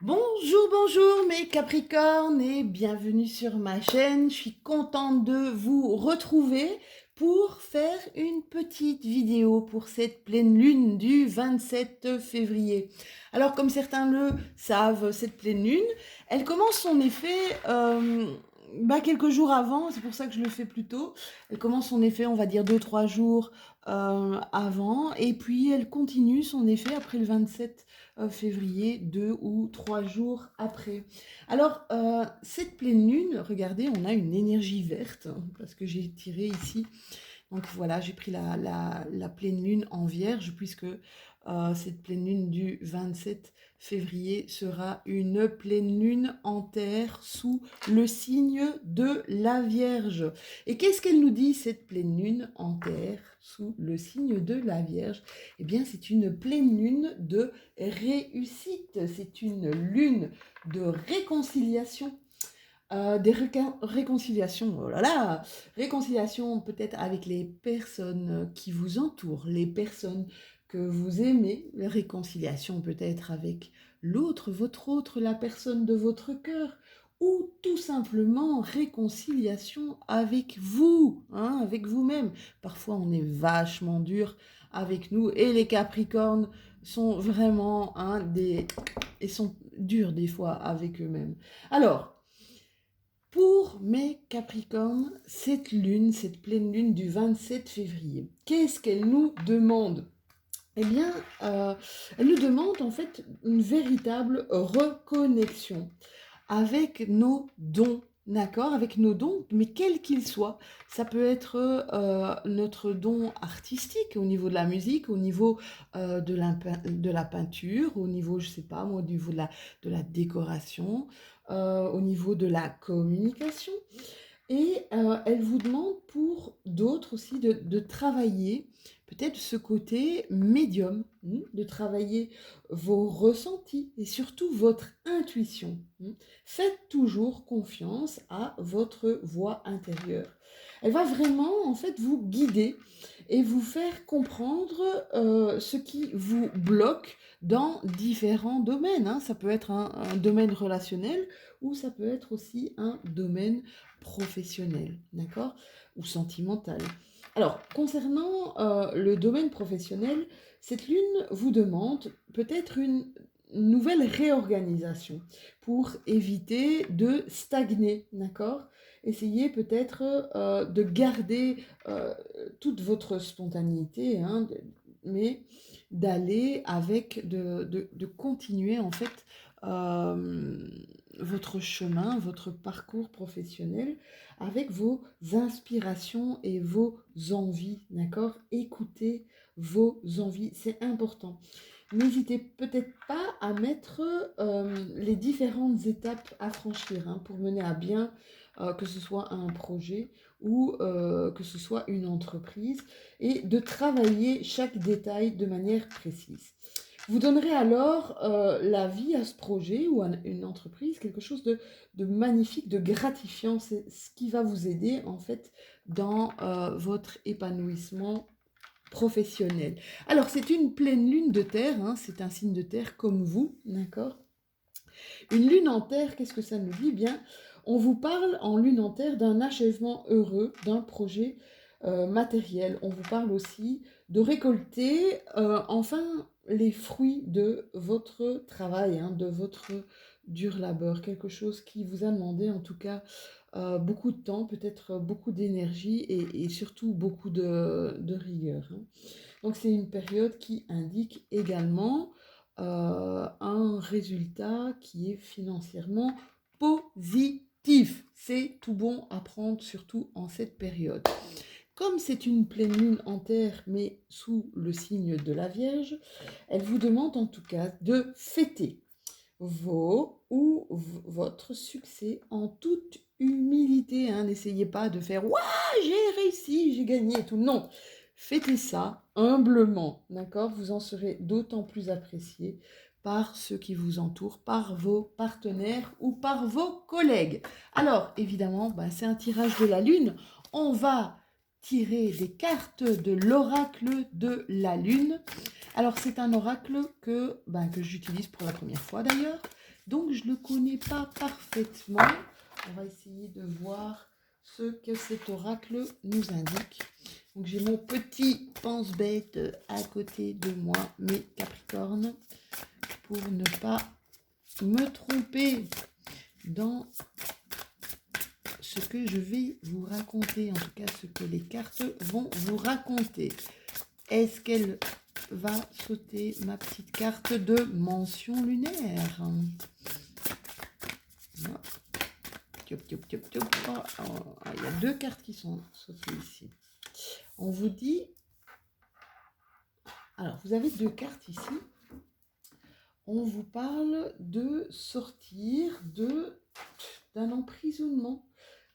Bonjour, bonjour mes Capricornes et bienvenue sur ma chaîne. Je suis contente de vous retrouver pour faire une petite vidéo pour cette pleine lune du 27 février. Alors comme certains le savent, cette pleine lune, elle commence son effet quelques jours avant, c'est pour ça que je le fais plus tôt. Elle commence son effet, on va dire 2-3 jours avant, et puis elle continue son effet après le 27 février, 2 ou 3 jours après. Alors, cette pleine lune, regardez, on a une énergie verte, parce que j'ai tiré ici. Donc voilà, j'ai pris la pleine lune en vierge, puisque cette pleine lune du 27 février sera une pleine lune en terre sous le signe de la Vierge. Et qu'est-ce qu'elle nous dit, cette pleine lune en terre sous le signe de la Vierge? Eh bien, c'est une pleine lune de réussite, c'est une lune de réconciliation. Des réconciliations, oh là là, réconciliation peut-être avec les personnes qui vous entourent, les personnes que vous aimez, réconciliation peut-être avec l'autre, votre autre, la personne de votre cœur, ou tout simplement réconciliation avec vous, hein, avec vous-même. Parfois on est vachement dur avec nous et les Capricornes sont vraiment et sont durs des fois avec eux-mêmes. Alors, pour mes Capricornes, cette lune, cette pleine lune du 27 février, qu'est-ce qu'elle nous demande? Eh bien, elle nous demande en fait une véritable reconnexion avec nos dons, d'accord? Avec nos dons, mais quels qu'ils soient. Ça peut être notre don artistique au niveau de la musique, au niveau de la peinture, au niveau, je sais pas moi, au niveau de la décoration, au niveau de la communication. Et elle vous demande pour d'autres aussi de travailler peut-être ce côté médium, de travailler vos ressentis et surtout votre intuition. Faites toujours confiance à votre voix intérieure. Elle va vraiment en fait vous guider et vous faire comprendre ce qui vous bloque dans différents domaines, hein. Ça peut être un domaine relationnel ou ça peut être aussi un domaine professionnel, d'accord? Ou sentimental. Alors, concernant le domaine professionnel, cette lune vous demande peut-être une nouvelle réorganisation pour éviter de stagner, d'accord? Essayez peut-être de garder toute votre spontanéité, hein, mais d'aller avec, de continuer en fait euh, votre chemin, votre parcours professionnel avec vos inspirations et vos envies, d'accord? Écoutez vos envies, c'est important. N'hésitez peut-être pas à mettre les différentes étapes à franchir, hein, pour mener à bien que ce soit un projet ou que ce soit une entreprise, et de travailler chaque détail de manière précise. Vous donnerez alors la vie à ce projet ou à une entreprise, quelque chose de magnifique, de gratifiant. C'est ce qui va vous aider en fait dans votre épanouissement professionnel. Alors c'est une pleine lune de terre, hein, c'est un signe de terre comme vous, d'accord? Une lune en terre, qu'est-ce que ça nous dit? Bien, on vous parle en lune en terre d'un achèvement heureux, d'un projet matériel. On vous parle aussi de récolter enfin les fruits de votre travail, hein, de votre dur labeur, quelque chose qui vous a demandé en tout cas beaucoup de temps, peut-être beaucoup d'énergie et surtout beaucoup de rigueur, hein. Donc c'est une période qui indique également un résultat qui est financièrement positif. C'est tout bon à prendre, surtout en cette période. Comme c'est une pleine lune en terre, mais sous le signe de la Vierge, elle vous demande en tout cas de fêter votre succès en toute humilité, hein. N'essayez pas de faire «Ouah, j'ai réussi, j'ai gagné» et tout. Non, fêtez ça humblement, d'accord? Vous en serez d'autant plus apprécié par ceux qui vous entourent, par vos partenaires ou par vos collègues. Alors, évidemment, c'est un tirage de la Lune. On va tirer des cartes de l'oracle de la Lune. Alors, c'est un oracle que j'utilise pour la première fois d'ailleurs. Donc, je ne le connais pas parfaitement. On va essayer de voir ce que cet oracle nous indique. Donc, j'ai mon petit pense-bête à côté de moi, mes Capricornes, pour ne pas me tromper dans ce que je vais vous raconter, en tout cas ce que les cartes vont vous raconter. Est-ce qu'elle va sauter ma petite carte de mention lunaire? Il y a deux cartes qui sont sautées ici. On vous dit... Alors, vous avez deux cartes ici. On vous parle de sortir d'un emprisonnement.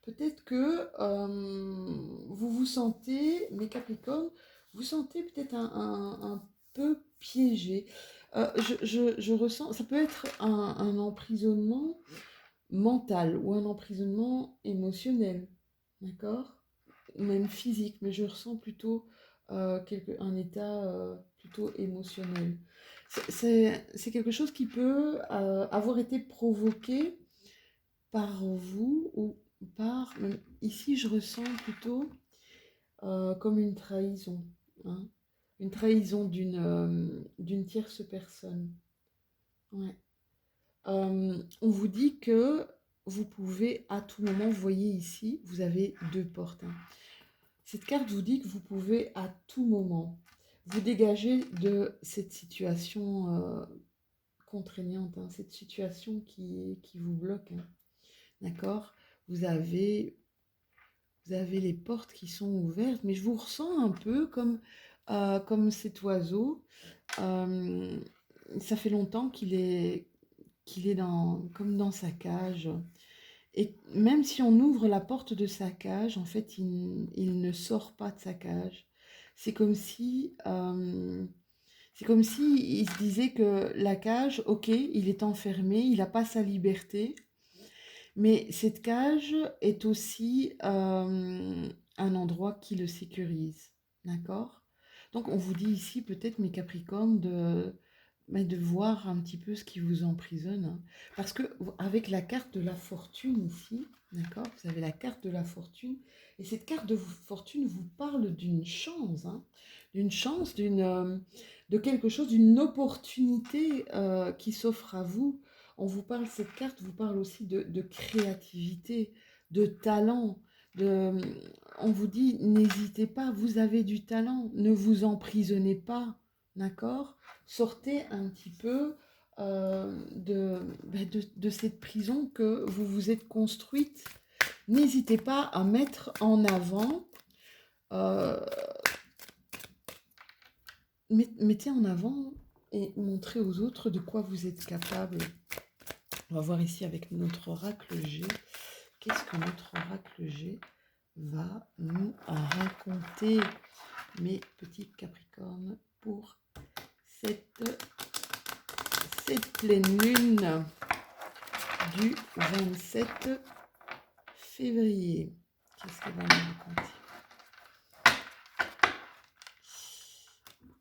Peut-être que vous vous sentez, mes Capricornes, vous sentez peut-être un peu piégé. Je ressens, ça peut être un emprisonnement mental ou un emprisonnement émotionnel, d'accord? Ou même physique, mais je ressens plutôt un état plutôt émotionnel. C'est quelque chose qui peut avoir été provoqué par vous ou par... Ici, je ressens plutôt comme une trahison. Hein, une trahison d'une tierce personne. Ouais. On vous dit que vous pouvez à tout moment, vous voyez ici, vous avez deux portes. Hein. Cette carte vous dit que vous pouvez à tout moment vous dégager de cette situation contraignante, hein, cette situation qui vous bloque. Hein. D'accord? Vous avez les portes qui sont ouvertes, mais je vous ressens un peu comme cet oiseau. Ça fait longtemps qu'il est comme dans sa cage. Et même si on ouvre la porte de sa cage, en fait, il ne sort pas de sa cage. C'est comme si il se disait que la cage, ok, il est enfermé, il n'a pas sa liberté, mais cette cage est aussi un endroit qui le sécurise. D'accord? Donc, on vous dit ici, peut-être, mes Capricornes, de voir un petit peu ce qui vous emprisonne. Hein. Parce que avec la carte de la fortune ici, d'accord, vous avez la carte de la fortune, et cette carte de fortune vous parle d'une chance, hein, de quelque chose, d'une opportunité qui s'offre à vous. On vous parle, cette carte vous parle aussi de créativité, de talent. On vous dit, n'hésitez pas, vous avez du talent, ne vous emprisonnez pas, d'accord? Sortez un petit peu de cette prison que vous vous êtes construite. N'hésitez pas à mettre en avant, mettez en avant et montrez aux autres de quoi vous êtes capable. On va voir ici avec notre oracle G. Qu'est-ce que notre oracle G va nous raconter, mes petits Capricornes, pour cette pleine lune du 27 février. Qu'est-ce qu'elle va nous raconter?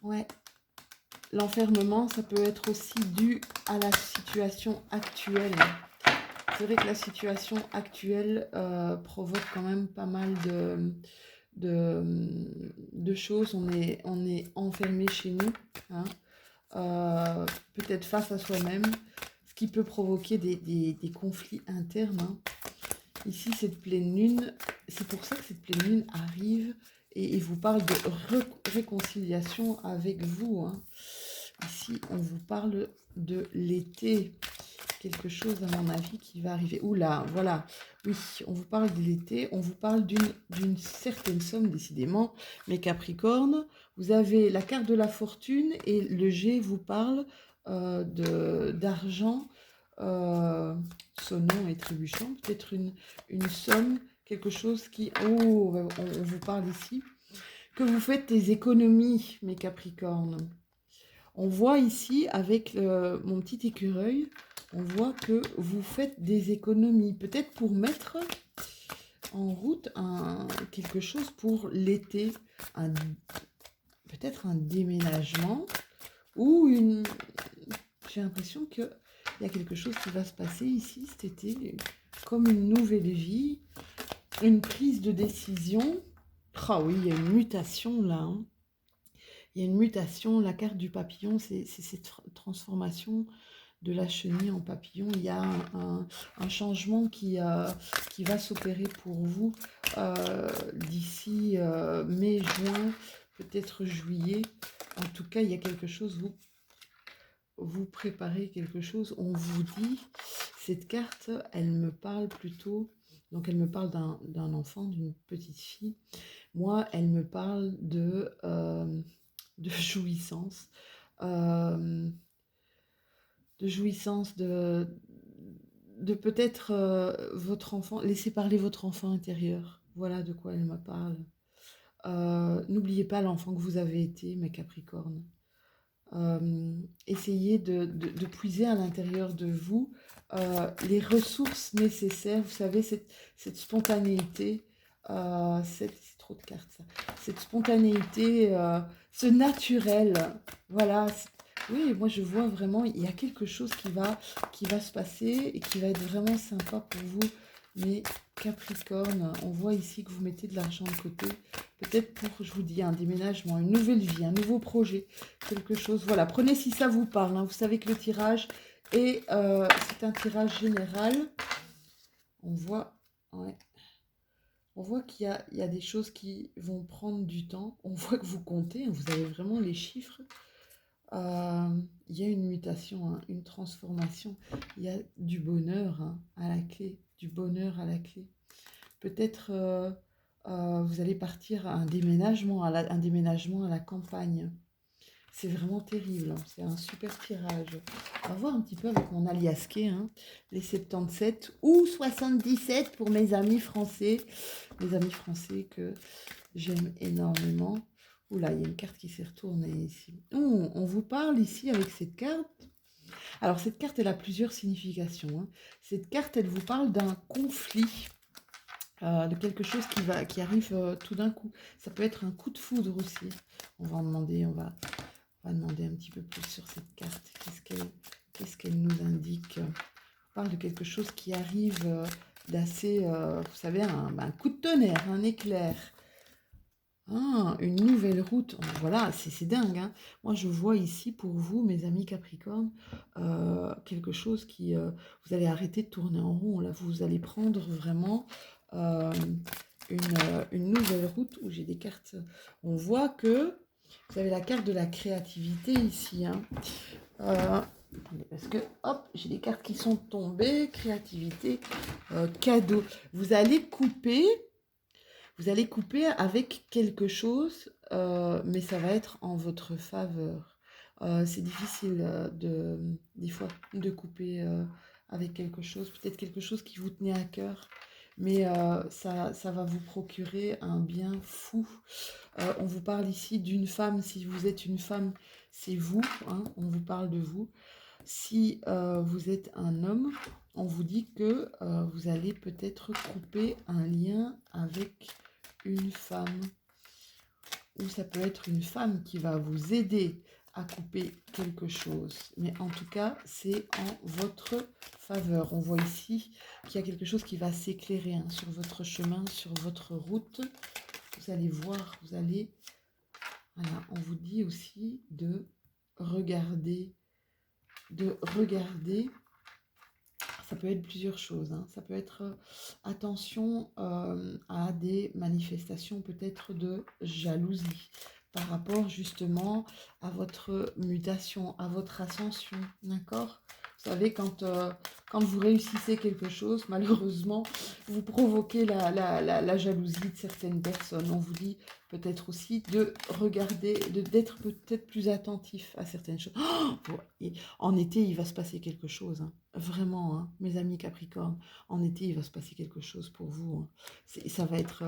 Ouais. L'enfermement, ça peut être aussi dû à la situation actuelle. C'est vrai que la situation actuelle provoque quand même pas mal de choses. On est enfermé chez nous, hein, peut-être face à soi-même, ce qui peut provoquer des conflits internes. Hein. Ici, cette pleine lune, c'est pour ça que cette pleine lune arrive et vous parle de réconciliation avec vous. Hein. Ici, on vous parle de l'été. Quelque chose, à mon avis, qui va arriver. Oula, voilà. Oui, on vous parle de l'été. On vous parle d'une certaine somme, décidément. Mes Capricornes, vous avez la carte de la fortune et le G vous parle d'argent sonnant et trébuchant. Peut-être une somme, quelque chose qui... Oh, on vous parle ici. Que vous faites des économies, mes Capricornes. On voit ici, avec mon petit écureuil, on voit que vous faites des économies. Peut-être pour mettre en route quelque chose pour l'été. Peut-être un déménagement ou une... J'ai l'impression que il y a quelque chose qui va se passer ici cet été, comme une nouvelle vie, une prise de décision. Ah oui, il y a une mutation là, hein. Il y a une mutation, la carte du papillon, c'est cette transformation de la chenille en papillon. Il y a un changement qui va s'opérer pour vous d'ici mai, juin, peut-être juillet. En tout cas, il y a quelque chose, vous préparez quelque chose. On vous dit, cette carte, elle me parle plutôt, donc elle me parle d'un enfant, d'une petite fille. Moi, elle me parle de jouissance. Euh, de jouissance, de peut-être votre enfant, laissez parler votre enfant intérieur. Voilà de quoi elle me parle. N'oubliez pas l'enfant que vous avez été, mes Capricornes. Essayez de puiser à l'intérieur de vous les ressources nécessaires. Vous savez, cette spontanéité, c'est trop de cartes ça. Cette spontanéité, ce naturel, voilà. Oui, moi je vois vraiment, il y a quelque chose qui va se passer et qui va être vraiment sympa pour vous, mes Capricornes. On voit ici que vous mettez de l'argent de côté, peut-être pour, je vous dis, un déménagement, une nouvelle vie, un nouveau projet, quelque chose. Voilà, prenez si ça vous parle, hein. Vous savez que le tirage est, c'est un tirage général. On voit, ouais. On voit il y a des choses qui vont prendre du temps. On voit que vous comptez, hein, vous avez vraiment les chiffres. Il y a une mutation, hein, une transformation. Il y a du bonheur, hein, à la clé, du bonheur à la clé. Peut-être vous allez partir à un déménagement, un déménagement à la campagne. C'est vraiment terrible, hein, c'est un super tirage. On va voir un petit peu avec mon aliasqué, hein, les 77 ou 77 pour mes amis français que j'aime énormément. Oula, il y a une carte qui s'est retournée ici. On vous parle ici avec cette carte. Alors cette carte, elle a plusieurs significations, hein. Cette carte, elle vous parle d'un conflit. De quelque chose qui arrive tout d'un coup. Ça peut être un coup de foudre aussi. On va demander un petit peu plus sur cette carte. Qu'est-ce qu'elle nous indique? On parle de quelque chose qui arrive d'assez, vous savez, un coup de tonnerre, un éclair. Ah, une nouvelle route. Voilà, c'est dingue, hein. Moi, je vois ici pour vous, mes amis Capricorne, quelque chose qui... vous allez arrêter de tourner en rond. Là, vous allez prendre vraiment euh, une nouvelle route où j'ai des cartes. On voit que vous avez la carte de la créativité ici, hein. Parce que, hop, j'ai des cartes qui sont tombées. Créativité, cadeau. Vous allez couper avec quelque chose, mais ça va être en votre faveur. C'est difficile des fois de couper avec quelque chose, peut-être quelque chose qui vous tenait à cœur, mais ça va vous procurer un bien fou. On vous parle ici d'une femme, si vous êtes une femme, c'est vous, hein, on vous parle de vous. Si vous êtes un homme, on vous dit que vous allez peut-être couper un lien avec une femme, ou ça peut être une femme qui va vous aider à couper quelque chose. Mais en tout cas, c'est en votre faveur. On voit ici qu'il y a quelque chose qui va s'éclairer, hein, sur votre chemin, sur votre route. Vous allez voir, voilà, on vous dit aussi de regarder. Ça peut être plusieurs choses, hein. Ça peut être attention à des manifestations peut-être de jalousie par rapport justement à votre mutation, à votre ascension, d'accord? Vous savez, quand vous réussissez quelque chose, malheureusement, vous provoquez la jalousie de certaines personnes. On vous dit peut-être aussi de regarder, d'être peut-être plus attentif à certaines choses. Et en été, il va se passer quelque chose, hein. Vraiment, hein, mes amis Capricorne, en été, il va se passer quelque chose pour vous, hein. Ça va être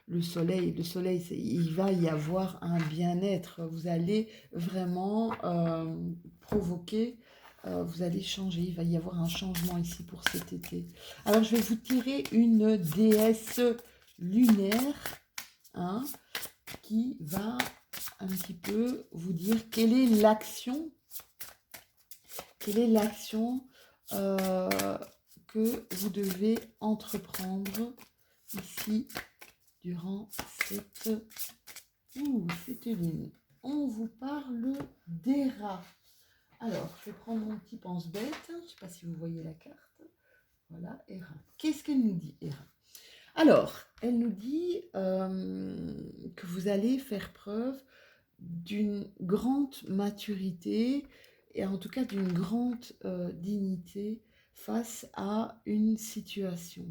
le soleil. Le soleil, il va y avoir un bien-être. Vous allez vraiment provoquer, vous allez changer. Il va y avoir un changement ici pour cet été. Alors, je vais vous tirer une déesse lunaire, hein, qui va un petit peu vous dire quelle est l'action euh, que vous devez entreprendre ici durant cette lune. On vous parle des rats. Alors, je vais prendre mon petit pense-bête. Je ne sais pas si vous voyez la carte. Voilà, Hera. Qu'est-ce qu'elle nous dit, Hera? Alors, elle nous dit que vous allez faire preuve d'une grande maturité et en tout cas d'une grande dignité face à une situation.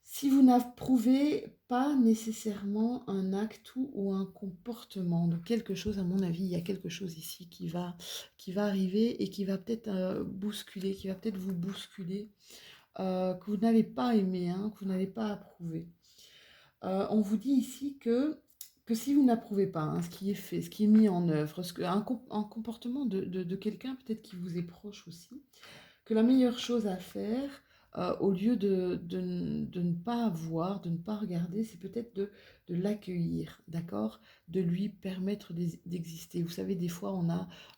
Si vous n'approuvez pas nécessairement un acte ou un comportement, donc quelque chose, à mon avis, il y a quelque chose ici qui va arriver et qui va peut-être bousculer, qui va peut-être vous bousculer, que vous n'allez pas aimer, hein, que vous n'allez pas approuver. On vous dit ici que si vous n'approuvez pas hein, ce qui est fait, ce qui est mis en œuvre, un comportement de quelqu'un peut-être qui vous est proche aussi, que la meilleure chose à faire, au lieu de ne pas voir, de ne pas regarder, c'est peut-être de l'accueillir, d'accord? De lui permettre d'exister. Vous savez, des fois,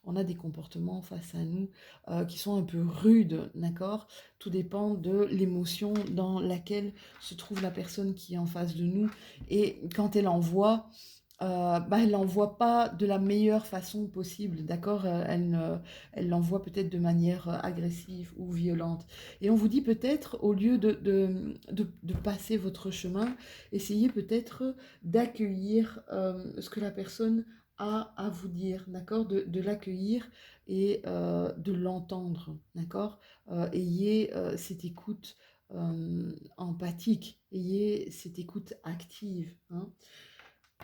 on a des comportements face à nous qui sont un peu rudes, d'accord? Tout dépend de l'émotion dans laquelle se trouve la personne qui est en face de nous. Et quand elle envoie, elle l'envoie pas de la meilleure façon possible, d'accord? Elle l'envoie peut-être de manière agressive ou violente. Et on vous dit peut-être, au lieu de passer votre chemin, essayez peut-être d'accueillir ce que la personne a à vous dire, d'accord? De l'accueillir et de l'entendre, d'accord? Ayez cette écoute empathique, ayez cette écoute active, hein.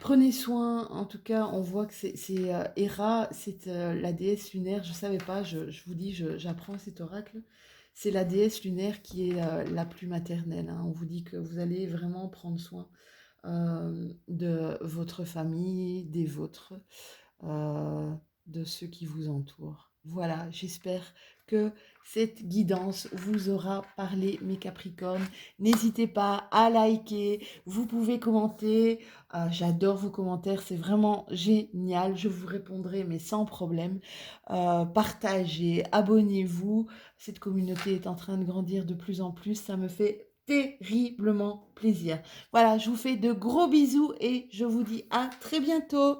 Prenez soin, en tout cas, on voit que c'est Hera, c'est la déesse lunaire, je ne savais pas, je vous dis, j'apprends cet oracle. C'est la déesse lunaire qui est la plus maternelle, hein. On vous dit que vous allez vraiment prendre soin de votre famille, des vôtres, euh, de ceux qui vous entourent. Voilà, j'espère que cette guidance vous aura parlé, mes Capricornes. N'hésitez pas à liker, vous pouvez commenter. J'adore vos commentaires, c'est vraiment génial. Je vous répondrai, mais sans problème. Partagez, abonnez-vous. Cette communauté est en train de grandir de plus en plus. Ça me fait terriblement plaisir. Voilà, je vous fais de gros bisous et je vous dis à très bientôt.